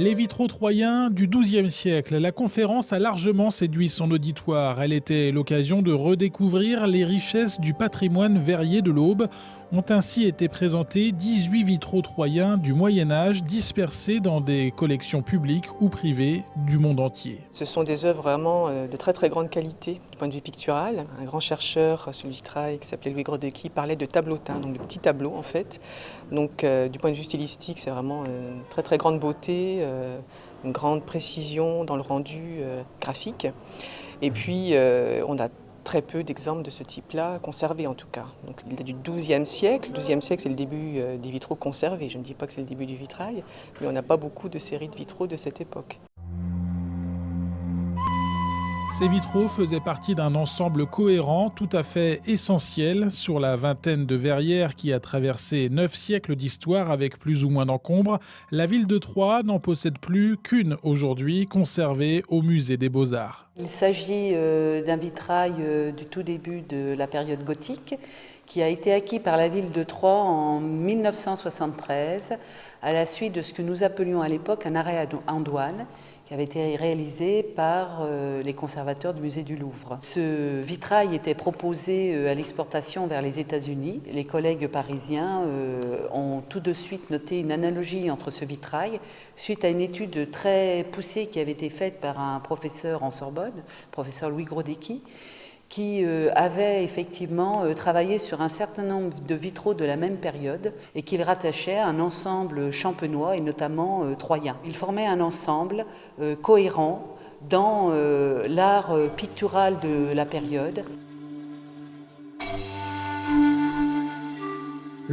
Les vitraux troyens du XIIe siècle. La conférence a largement séduit son auditoire. Elle était l'occasion de redécouvrir les richesses du patrimoine verrier de l'Aube. Ont ainsi été présentés 18 vitraux troyens du Moyen-Âge dispersés dans des collections publiques ou privées du monde entier. Ce sont des œuvres vraiment de très très grande qualité du point de vue pictural. Un grand chercheur sur le vitrail qui s'appelait Louis Grodecki parlait de tableautin, donc de petits tableaux en fait. Donc du point de vue stylistique, c'est vraiment une très très grande beauté, une grande précision dans le rendu graphique. Et puis on a très peu d'exemples de ce type-là, conservés en tout cas. Donc, il est du XIIe siècle. Le XIIe siècle, c'est le début des vitraux conservés. Je ne dis pas que c'est le début du vitrail, mais on n'a pas beaucoup de séries de vitraux de cette époque. Ces vitraux faisaient partie d'un ensemble cohérent, tout à fait essentiel, sur la vingtaine de verrières qui a traversé 9 siècles d'histoire avec plus ou moins d'encombre. La ville de Troyes n'en possède plus qu'une aujourd'hui, conservée au musée des Beaux-Arts. Il s'agit d'un vitrail du tout début de la période gothique qui a été acquis par la ville de Troyes en 1973 à la suite de ce que nous appelions à l'époque un arrêt en douane qui avait été réalisé par les conservateurs du musée du Louvre. Ce vitrail était proposé à l'exportation vers les États-Unis. Les collègues parisiens ont tout de suite noté une analogie entre ce vitrail suite à une étude très poussée qui avait été faite par un professeur en Sorbonne, professeur Louis Grodecki, qui avait effectivement travaillé sur un certain nombre de vitraux de la même période et qu'il rattachait à un ensemble champenois et notamment troyen. Il formait un ensemble cohérent dans l'art pictural de la période.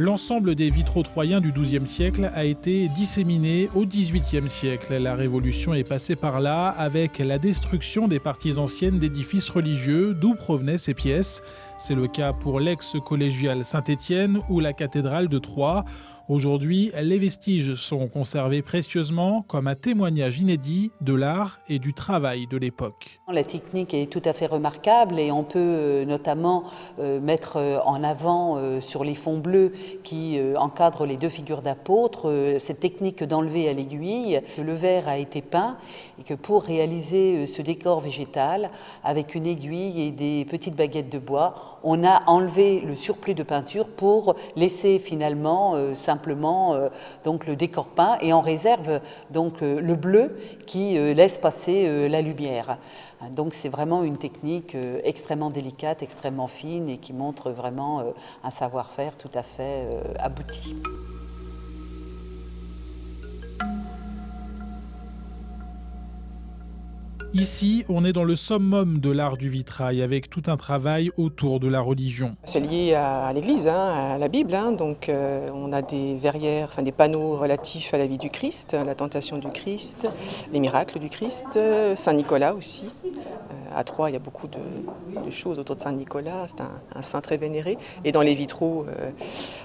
L'ensemble des vitraux troyens du XIIe siècle a été disséminé au XVIIIe siècle. La Révolution est passée par là avec la destruction des parties anciennes d'édifices religieux d'où provenaient ces pièces. C'est le cas pour l'ex-collégiale Saint-Étienne ou la cathédrale de Troyes. Aujourd'hui, les vestiges sont conservés précieusement comme un témoignage inédit de l'art et du travail de l'époque. La technique est tout à fait remarquable et on peut notamment mettre en avant sur les fonds bleus qui encadrent les deux figures d'apôtres cette technique d'enlever à l'aiguille. Le verre a été peint et que pour réaliser ce décor végétal avec une aiguille et des petites baguettes de bois, on a enlevé le surplus de peinture pour laisser finalement simplement donc le décor peint et en réserve donc le bleu qui laisse passer la lumière. Donc c'est vraiment une technique extrêmement délicate, extrêmement fine et qui montre vraiment un savoir-faire tout à fait abouti. Ici, on est dans le summum de l'art du vitrail, avec tout un travail autour de la religion. C'est lié à l'Église, à la Bible. Donc on a des verrières, des panneaux relatifs à la vie du Christ, à la tentation du Christ, les miracles du Christ, Saint Nicolas aussi. À Troyes, il y a beaucoup de choses autour de Saint Nicolas, c'est un saint très vénéré. Et dans les vitraux,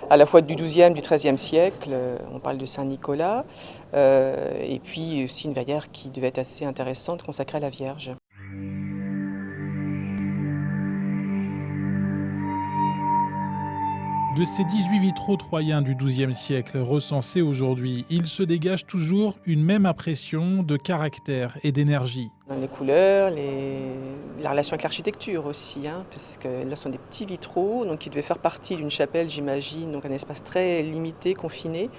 à la fois du XIIe, du XIIIe siècle, on parle de Saint Nicolas. Et puis aussi une verrière qui devait être assez intéressante, consacrée à la Vierge. De ces 18 vitraux troyens du XIIe siècle recensés aujourd'hui, il se dégage toujours une même impression de caractère et d'énergie. Les couleurs, la relation avec l'architecture aussi, parce que là ce sont des petits vitraux donc, qui devaient faire partie d'une chapelle, j'imagine, donc un espace très limité, confiné,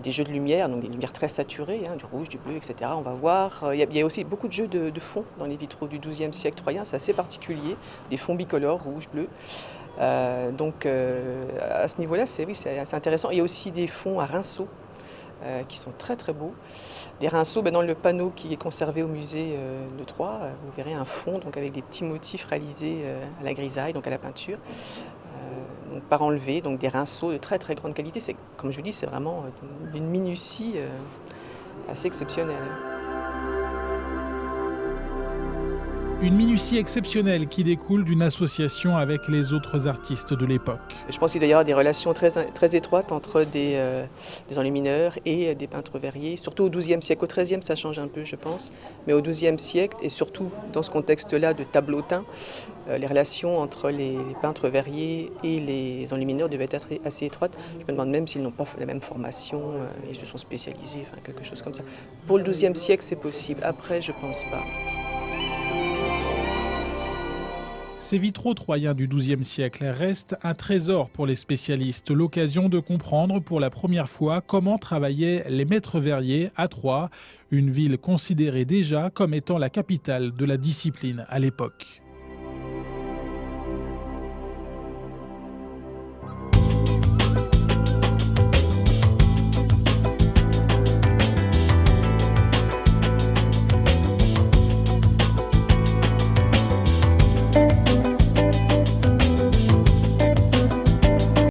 des jeux de lumière, donc des lumières très saturées, du rouge, du bleu, etc. On va voir. Il y a aussi beaucoup de jeux de fond dans les vitraux du XIIe siècle troyen, c'est assez particulier, des fonds bicolores, rouge, bleu. Donc à ce niveau-là, c'est assez intéressant. Il y a aussi des fonds à rinceaux qui sont très très beaux. Des rinceaux, dans le panneau qui est conservé au musée de Troyes, vous verrez un fond donc, avec des petits motifs réalisés à la grisaille, donc à la peinture, donc, par enlever, donc des rinceaux de très très grande qualité. Comme je vous dis, c'est vraiment une minutie assez exceptionnelle. Une minutie exceptionnelle qui découle d'une association avec les autres artistes de l'époque. Je pense qu'il doit y avoir des relations très étroites entre des enlumineurs et des peintres verriers, surtout au XIIe siècle. Au XIIIe, ça change un peu, je pense, mais au XIIe siècle, et surtout dans ce contexte-là de tableautin, les relations entre les peintres verriers et les enlumineurs devaient être assez étroites. Je me demande même s'ils n'ont pas la même formation, ils se sont spécialisés, enfin quelque chose comme ça. Pour le XIIe siècle, c'est possible. Après, je ne pense pas. Ces vitraux troyens du XIIe siècle restent un trésor pour les spécialistes, l'occasion de comprendre pour la première fois comment travaillaient les maîtres verriers à Troyes, une ville considérée déjà comme étant la capitale de la discipline à l'époque.